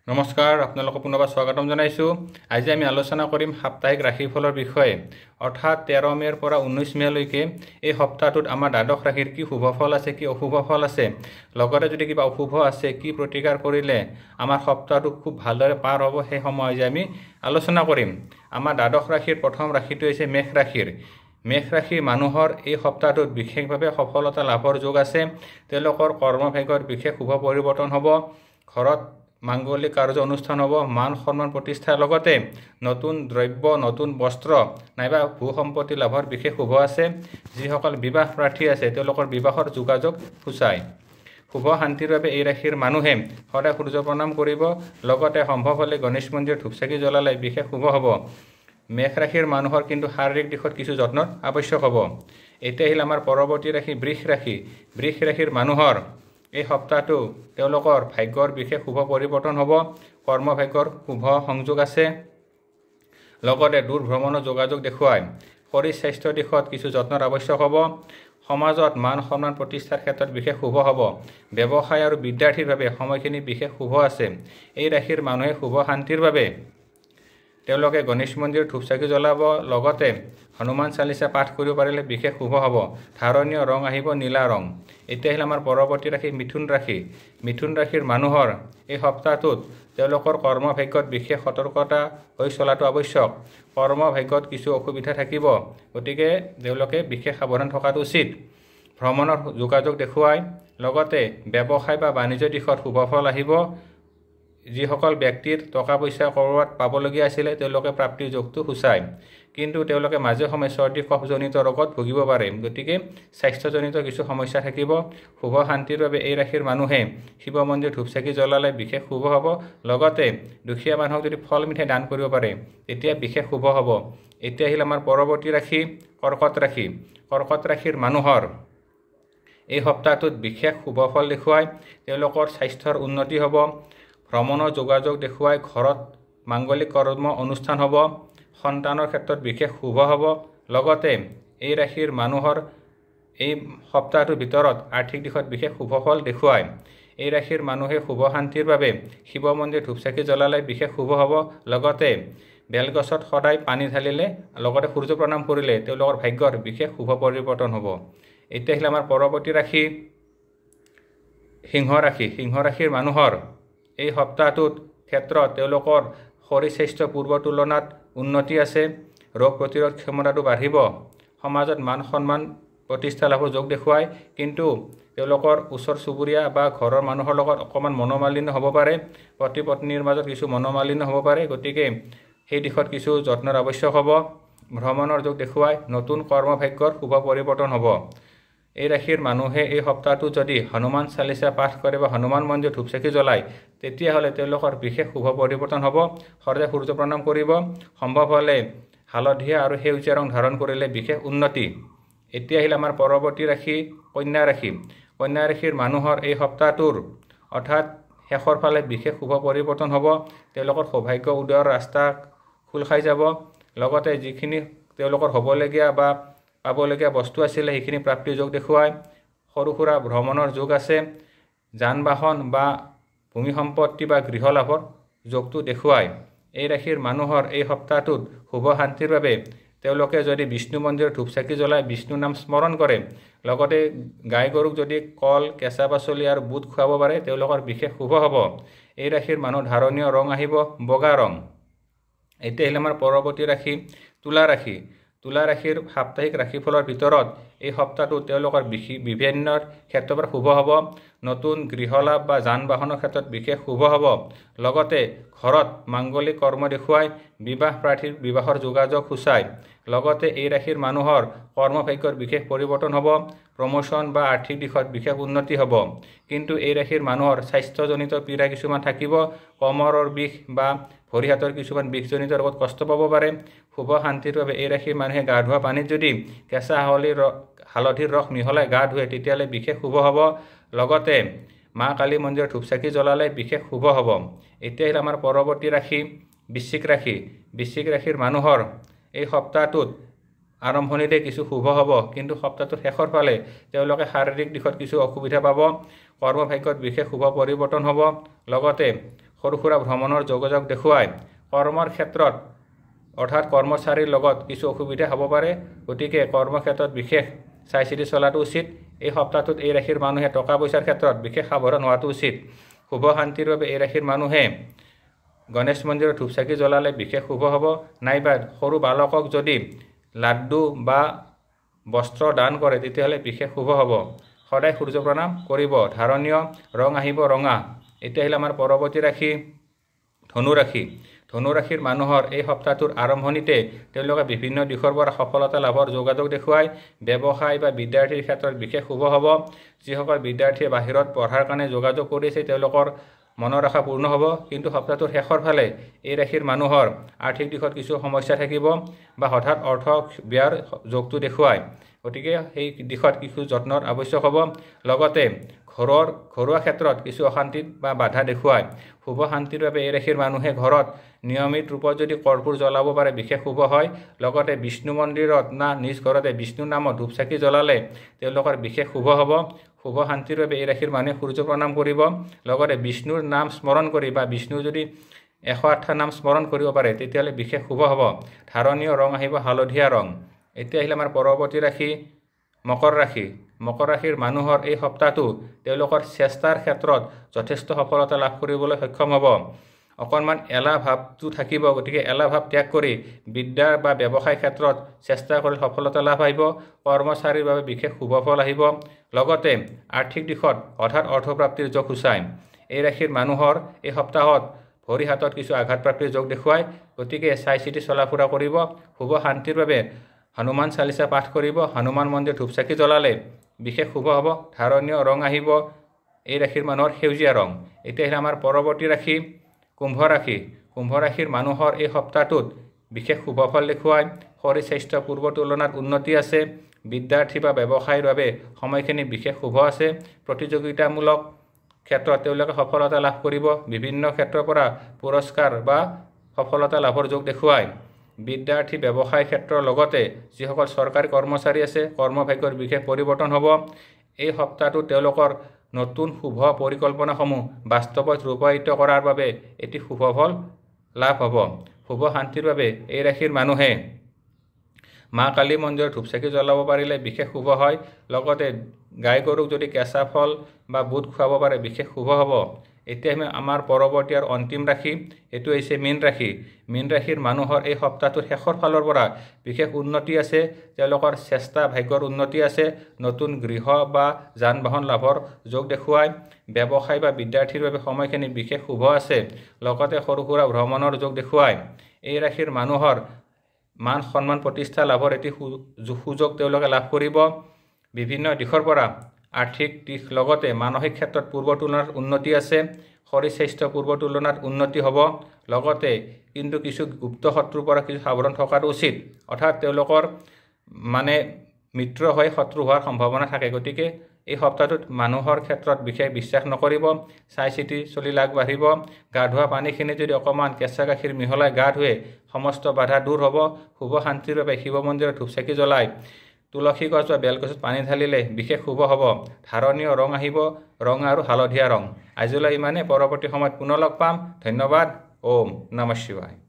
নমস্কাৰ, আপোনালোকক পুনৰবাৰ স্বাগতম জনাইছোঁ। আজি আমি আলোচনা কৰিম সাপ্তাহিক ৰাশিফলৰ বিষয়ে। অৰ্থাৎ 13 মে'ৰ পৰা 19 মে'লৈকে এই সপ্তাহটোত আমাৰ দ্বাদশ ৰাশিৰ কি শুভ ফল আছে, কি অশুভ ফল আছে, লগতে যদি কিবা অশুভ আছে, কি প্ৰতিকাৰ কৰিলে আমাৰ সপ্তাহটো খুব ভালদৰে পাৰ হ'ব, সেই সময় আজি আমি আলোচনা কৰিম। আমাৰ দ্বাদশ ৰাশিৰ প্ৰথম ৰাশিটো হৈছে মেষ ৰাশিৰ। মেষ ৰাশিৰ মানুহৰ এই সপ্তাহটোত বিশেষভাৱে সফলতা লাভৰ যোগ আছে। তেওঁলোকৰ কৰ্মভাগ্যৰ বিশেষ শুভ পৰিৱৰ্তন হ'ব। ঘৰত মাংগলিক কাৰ্য অনুষ্ঠান হ'ব। মান সন্মান প্ৰতিষ্ঠাৰ লগতে নতুন দ্ৰব্য, নতুন বস্ত্ৰ নাইবা ভূ সম্পত্তি লাভৰ বিশেষ শুভ আছে। যিসকল বিবাহ প্ৰাৰ্থী আছে তেওঁলোকৰ বিবাহৰ যোগাযোগ সূচায়। শুভ শান্তিৰ বাবে এই ৰাশিৰ মানুহে সদায় সূৰ্য প্ৰণাম কৰিব। লগতে সম্ভৱ হ'লে গণেশ মন্দিৰত ধূপচাকি জ্বলালে বিশেষ শুভ হ'ব। মেষ ৰাশিৰ মানুহৰ কিন্তু শাৰীৰিক দিশত কিছু যত্নৰ আৱশ্যক হ'ব। এতিয়া আহিল আমাৰ পৰৱৰ্তী ৰাশি বৃষ ৰাশি। বৃষ ৰাশিৰ মানুহৰ এই সপ্তাহটো তেওঁলোকৰ ভাগ্যৰ বিশেষ শুভ পৰিৱৰ্তন হ'ব। কৰ্মভাগ্যৰ শুভ সংযোগ আছে। লগতে দূৰ ভ্ৰমণৰ যোগাযোগ দেখুৱায়। শৰীৰ স্বাস্থ্যৰ দিশত কিছু যত্নৰ আৱশ্যক হ'ব। সমাজত মান সন্মান প্ৰতিষ্ঠাৰ ক্ষেত্ৰত বিশেষ শুভ হ'ব। ব্যৱসায় আৰু বিদ্যাৰ্থীৰ বাবে সময়খিনি বিশেষ শুভ আছে। এই ৰাশিৰ মানুহে শুভ শান্তিৰ বাবে তেওঁলোকে গণেশ মন্দিৰত ধূপচাকি জ্বলাব। লগতে হনুমান চালিচা পাঠ কৰিব পাৰিলে বিশেষ শুভ হ'ব। ধাৰণীয় ৰং আহিব নীলা ৰং। এতিয়া আহিল আমাৰ পৰৱৰ্তী ৰাশি মিথুন ৰাশি। মিথুন ৰাশিৰ মানুহৰ এই সপ্তাহটোত তেওঁলোকৰ কৰ্মভাগ্যত বিশেষ সতৰ্কতা হৈ চলাটো আৱশ্যক। কৰ্মভাগ্যত কিছু অসুবিধা থাকিব, গতিকে তেওঁলোকে বিশেষ সাৱধান থকাটো উচিত। ভ্ৰমণৰ যোগাযোগ দেখুৱায়। লগতে ব্যৱসায় বা বাণিজ্য দিশত শুভ ফল আহিব। যিসকল ব্যক্তিৰ টকা পইচা ক'ৰবাত পাবলগীয়া আছিলে তেওঁলোকে প্ৰাপ্তিৰ যোগটো সূচায়। কিন্তু তেওঁলোকে মাজে সময়ে চৰ্দি কফজনিত ৰোগত ভুগিব পাৰে, গতিকে স্বাস্থ্যজনিত কিছু সমস্যা থাকিব। শুভ শান্তিৰ বাবে এই ৰাশিৰ মানুহে শিৱ মন্দিৰ ধূপচাকি জ্বলালে বিশেষ শুভ হ'ব। লগতে দুখীয়া মানুহক যদি ফল মিঠাই দান কৰিব পাৰে তেতিয়া বিশেষ শুভ হ'ব। এতিয়া আহিল আমাৰ পৰৱৰ্তী ৰাশি কৰ্কট ৰাশি। কৰ্কট ৰাশিৰ মানুহৰ এই সপ্তাহটোত বিশেষ শুভ ফল দেখুৱায়। তেওঁলোকৰ স্বাস্থ্যৰ উন্নতি হ'ব। ভ্ৰমণৰ যোগাযোগ দেখুৱাই। ঘৰত মাংগলিক কৰ্ম অনুষ্ঠান হ'ব। সন্তানৰ ক্ষেত্ৰত বিশেষ শুভ হ'ব। লগতে এই ৰাশিৰ মানুহৰ এই সপ্তাহটোৰ ভিতৰত আৰ্থিক দিশত বিশেষ শুভ ফল দেখুৱায়। এই ৰাশিৰ মানুহে শুভ শান্তিৰ বাবে শিৱ মন্দিৰ ধূপচাকি জ্বলালে বিশেষ শুভ হ'ব। লগতে বেলগছত সদায় পানী ঢালিলে, লগতে সূৰ্য প্ৰণাম কৰিলে তেওঁলোকৰ ভাগ্যৰ বিশেষ শুভ পৰিৱৰ্তন হ'ব। এতিয়া আহিলে আমাৰ পৰৱৰ্তী ৰাশি সিংহ ৰাশি। সিংহ ৰাশিৰ মানুহৰ এই সপ্তাহটোত ক্ষেত্ৰত তেওঁলোকৰ শৰীৰ স্বাস্থ্য পূৰ্বৰ তুলনাত উন্নতি আছে। ৰোগ প্ৰতিৰোধ ক্ষমতাটো বাঢ়িব। সমাজত মান সন্মান প্ৰতিষ্ঠা লাভৰ যোগ দেখুৱায়। কিন্তু তেওঁলোকৰ ওচৰ চুবুৰীয়া বা ঘৰৰ মানুহৰ লগত অকণমান মনোমালিন্য হ'ব পাৰে। পতি পত্নীৰ মাজত কিছু মনোমালিন্য হ'ব পাৰে, গতিকে সেই দিশত কিছু যত্নৰ আৱশ্যক হ'ব। ভ্ৰমণৰ যোগ দেখুৱায়। নতুন কৰ্মভাগ্যৰ শুভ পৰিৱৰ্তন হ'ব। এই ৰাশিৰ মানুহে এই সপ্তাহটো যদি হনুমান চালিচা পাঠ কৰে বা হনুমান মন্দিৰ ধূপচাকি জ্বলায় তেতিয়াহ'লে তেওঁলোকৰ বিশেষ শুভ পৰিৱৰ্তন হ'ব। সদায় সূৰ্য প্ৰণাম কৰিব। সম্ভৱ হ'লে হালধীয়া আৰু সেউজীয়া ৰং ধাৰণ কৰিলে বিশেষ উন্নতি। এতিয়া আহিল আমাৰ পৰৱৰ্তী ৰাশি কন্যা ৰাশি। কন্যা ৰাশিৰ মানুহৰ এই সপ্তাহটোৰ অৰ্থাৎ শেষৰ ফালে বিশেষ শুভ পৰিৱৰ্তন হ'ব। তেওঁলোকৰ সৌভাগ্য উদয়ৰ ৰাস্তা খোল খাই যাব। লগতে যিখিনি তেওঁলোকৰ হ'বলগীয়া বা পাবলগীয়া বস্তু আছিলে সেইখিনি প্ৰাপ্তিৰ যোগ দেখুৱায়। সৰু সুৰা ভ্ৰমণৰ যোগ আছে। যান বাহন বা ভূমি সম্পত্তি বা গৃহ লাভৰ যোগটো দেখুৱায়। এই ৰাশিৰ মানুহৰ এই সপ্তাহটোত শুভ শান্তিৰ বাবে তেওঁলোকে যদি বিষ্ণু মন্দিৰত ধূপচাকি জ্বলাই বিষ্ণু নাম স্মৰণ কৰে, লগতে গাই গৰুক যদি কল, কেঁচা পাচলি আৰু বুট খুৱাব পাৰে তেওঁলোকৰ বিশেষ শুভ হ'ব। এই ৰাশিৰ মানুহৰ ধাৰণীয় ৰং আহিব বগা ৰং। এতিয়া আহিলে আমাৰ পৰৱৰ্তী ৰাশি তুলা ৰাশি। তুলা ৰাশিৰ সাপ্তাহিক ৰাশিফলৰ ভিতৰত এই সপ্তাহটোত তেওঁলোকৰ বিভিন্ন ক্ষেত্ৰৰ পৰা শুভ হ'ব। নতুন গৃহ লাভ বা যান বাহনৰ ক্ষেত্ৰত বিশেষ শুভ হ'ব। লগতে ঘৰত মাংগলিক কৰ্ম দেখুৱাই। বিবাহ প্ৰাৰ্থীৰ বিবাহৰ যোগাযোগ সূচায়। লগতে এই ৰাশিৰ মানুহৰ কৰ্মভাগ্যৰ বিশেষ পৰিৱৰ্তন হ'ব। প্ৰমোশ্যন বা আৰ্থিক দিশত বিশেষ উন্নতি হ'ব। কিন্তু এই ৰাশিৰ মানুহৰ স্বাস্থ্যজনিত পীড়া কিছুমান থাকিব। কমৰৰ বিষ বা ভৰি হাতৰ কিছুমান বিষজনিত ৰোগত কষ্ট পাব পাৰে। শুভ শান্তিৰ বাবে এই ৰাশিৰ মানুহে গা ধোৱা পানীত যদি কেঁচা হালধিৰ ৰস মিহলাই গা ধুৱে তেতিয়াহ'লে বিশেষ শুভ হ'ব। লগতে মা কালী মন্দিৰৰ ধূপচাকি জ্বলালে বিশেষ শুভ হ'ব। এতিয়া আহিল আমাৰ পৰৱৰ্তী ৰাশি বৃশ্চিক ৰাশি। বৃশ্চিক ৰাশিৰ মানুহৰ এই সপ্তাহটোত আৰম্ভণিতে কিছু শুভ হ'ব, কিন্তু সপ্তাহটোৰ শেষৰ ফালে তেওঁলোকে শাৰীৰিক দিশত কিছু অসুবিধা পাব। কৰ্মভাগ্যত বিশেষ শুভ পৰিৱৰ্তন হ'ব। লগতে সৰু সুৰা ভ্ৰমণৰ যোগাযোগ দেখুৱায় কৰ্মৰ ক্ষেত্ৰত অৰ্থাৎ কৰ্মচাৰীৰ লগত কিছু অসুবিধা হ'ব পাৰে গতিকে কৰ্মক্ষেত্ৰত বিশেষ চাই চিতি চলাটো উচিত এই সপ্তাহটোত এই ৰাশিৰ মানুহে টকা পইচাৰ ক্ষেত্ৰত বিশেষ সাৱধান হোৱাটো উচিত শুভ শান্তিৰ বাবে এই ৰাশিৰ মানুহে গণেশ মন্দিৰত ধূপ চাকি জ্বলালে বিশেষ শুভ হ'ব নাইবা সৰু বালকক যদি লাড্ডু বা বস্ত্ৰ দান কৰে তেতিয়াহ'লে বিশেষ শুভ হ'ব সদায় সূৰ্য প্ৰণাম কৰিব ধাৰণীয় ৰং আহিব ৰঙা এতিয়া আহিলে আমাৰ পৰৱৰ্তী ৰাশি ধনু ৰাশিৰ মানুহৰ এই সপ্তাহটোৰ আৰম্ভণিতে তেওঁলোকে বিভিন্ন দিশৰ পৰা সফলতা লাভৰ যোগাযোগ দেখুৱায় ব্যৱসায় বা বিদ্যাৰ্থীৰ ক্ষেত্ৰত বিশেষ শুভ হ'ব যিসকল বিদ্যাৰ্থীয়ে বাহিৰত পঢ়াৰ কাৰণে যোগাযোগ কৰিছে তেওঁলোকৰ মনৰ আশা পূৰ্ণ হ'ব কিন্তু সপ্তাহটোৰ শেষৰ ফালে এই ৰাশিৰ মানুহৰ আৰ্থিক দিশত কিছু সমস্যা থাকিব বা হঠাৎ অৰ্থ ব্যয়ৰ যোগটো দেখুৱায় গতিকে সেই দিশত কিছু যত্নৰ আৱশ্যক হ'ব লগতে ঘৰুৱা ক্ষেত্ৰত কিছু অশান্তিত বা বাধা দেখুৱায় শুভ শান্তিৰ বাবে এই ৰাশিৰ মানুহে ঘৰত নিয়মিত ৰূপত যদি কৰ্পূৰ জ্বলাব পাৰে বিশেষ শুভ হয় লগতে বিষ্ণু মন্দিৰত না নিজ ঘৰতে বিষ্ণু নামত ধূপ চাকি জ্বলালে তেওঁলোকৰ বিশেষ শুভ হ'ব শুভ শান্তিৰ বাবে এই ৰাশিৰ মানুহে সূৰ্য প্ৰণাম কৰিব লগতে বিষ্ণুৰ নাম স্মৰণ কৰি বা বিষ্ণুৰ যদি 108টা নাম স্মৰণ কৰিব পাৰে তেতিয়াহ'লে বিশেষ শুভ হ'ব ধাৰণীয় ৰং আহিব হালধীয়া ৰং এতিয়া আহিলে আমাৰ পৰৱৰ্তী ৰাশি মকৰ ৰাশিৰ মানুহৰ এই সপ্তাহটো তেওঁলোকৰ চেষ্টাৰ ক্ষেত্ৰত যথেষ্ট সফলতা লাভ কৰিবলৈ সক্ষম হ'ব অকণমান এলাহ ভাৱটো থাকিব গতিকে এলাহ ভাৱ ত্যাগ কৰি বিদ্যা বা ব্যৱসায় ক্ষেত্ৰত চেষ্টা কৰি সফলতা লাভ আহিব কৰ্মচাৰীৰ বাবে বিশেষ শুভ ফল আহিব লগতে আৰ্থিক দিশত হঠাৎ অৰ্থপ্ৰাপ্তিৰ যোগ সূচায় এই ৰাশিৰ মানুহৰ এই সপ্তাহত ভৰি হাতত কিছু আঘাতপ্ৰাপ্তিৰ যোগ দেখুৱায় গতিকে চাই চিতি চলা ফুৰা কৰিব শুভ শান্তিৰ বাবে হনুমান চালিচা পাঠ কৰিব হনুমান মন্দিৰ ধূপ চাকি জ্বলালে বিশেষ শুভ হ'ব ধাৰণীয় ৰং আহিব এই ৰাশিৰ মানুহৰ সেউজীয়া ৰং এতিয়া আহিলে আমাৰ পৰৱৰ্তী ৰাশি কুম্ভ ৰাশিৰ মানুহৰ এই সপ্তাহটোত বিশেষ শুভ ফল দেখুৱায় শৰীৰ স্বাস্থ্য পূৰ্বৰ তুলনাত উন্নতি আছে বিদ্যাৰ্থী বা ব্যৱসায়ৰ বাবে সময়খিনি বিশেষ শুভ আছে প্ৰতিযোগিতামূলক ক্ষেত্ৰত তেওঁলোকে সফলতা লাভ কৰিব বিভিন্ন ক্ষেত্ৰৰ পৰা পুৰস্কাৰ বা সফলতা লাভৰ যোগ দেখুৱায় বিদ্যাৰ্থী ব্যৱসায় ক্ষেত্ৰৰ লগতে যিসকল চৰকাৰী কৰ্মচাৰী আছে কৰ্মভাগ্যৰ বিশেষ পৰিৱৰ্তন হ'ব এই সপ্তাহটোত তেওঁলোকৰ নতুন শুভ পৰিকল্পনাসমূহ বাস্তৱত ৰূপায়িত কৰাৰ বাবে এটি শুভ ফল লাভ হ'ব শুভ শান্তিৰ বাবে এই ৰাশিৰ মানুহে মা কালী মন্দিৰত ধূপ চাকি জ্বলাব পাৰিলে বিশেষ শুভ হয় লগতে গাই গৰুক যদি কেঁচা ফল বা বুট খুৱাব পাৰে বিশেষ শুভ হ'ব এতিয়া আমাৰ পৰৱৰ্তী আৰু অন্তিম ৰাশি এইটো হৈছে মীন ৰাশিৰ মানুহৰ এই সপ্তাহটোৰ শেষৰ ফালৰ পৰা বিশেষ উন্নতি আছে তেওঁলোকৰ চেষ্টা ভাগ্যৰ উন্নতি আছে নতুন গৃহ বা যান বাহন লাভৰ যোগ দেখুৱায় ব্যৱসায় বা বিদ্যাৰ্থীৰ বাবে সময়খিনি বিশেষ শুভ আছে লগতে সৰু সুৰা ভ্ৰমণৰ যোগ দেখুৱায় এই ৰাশিৰ মানুহৰ মান সন্মান প্ৰতিষ্ঠা লাভৰ এটি সুযোগ তেওঁলোকে লাভ কৰিব বিভিন্ন দিশৰ পৰা আৰ্থিক দিশ লগতে মানসিক ক্ষেত্ৰত পূৰ্বৰ তুলনাত উন্নতি আছে শৰীৰ স্বাস্থ্য পূৰ্বৰ তুলনাত উন্নতি হ'ব লগতে কিন্তু কিছু গুপ্ত শত্ৰুৰ পৰা কিছু সাৱধান থকাটো উচিত অৰ্থাৎ তেওঁলোকৰ মানে মিত্ৰ হৈ শত্ৰু হোৱাৰ সম্ভাৱনা থাকে গতিকে এই সপ্তাহটোত মানুহৰ ক্ষেত্ৰত বিশেষ বিশ্বাস নকৰিব চাই চিতি চলিলে আগবাঢ়িব গা ধোৱা পানীখিনি যদি অকণমান কেঁচা গাখীৰ মিহলাই গা ধুৱে সমস্ত বাধা দূৰ হ'ব শুভ শান্তিৰ বাবে শিৱ মন্দিৰত ধূপ চাকি জ্বলাই তুলসী গছ বা বেলগছত পানী ঢালিলে বিশেষ শুভ হ'ব ধাৰণীয় ৰং আহিব ৰঙা আৰু হালধীয়া ৰং আজিলৈ ইমানে পৰৱৰ্তী সময়ত পুনৰ লগ পাম ধন্যবাদ ওম নমঃ শিৱায়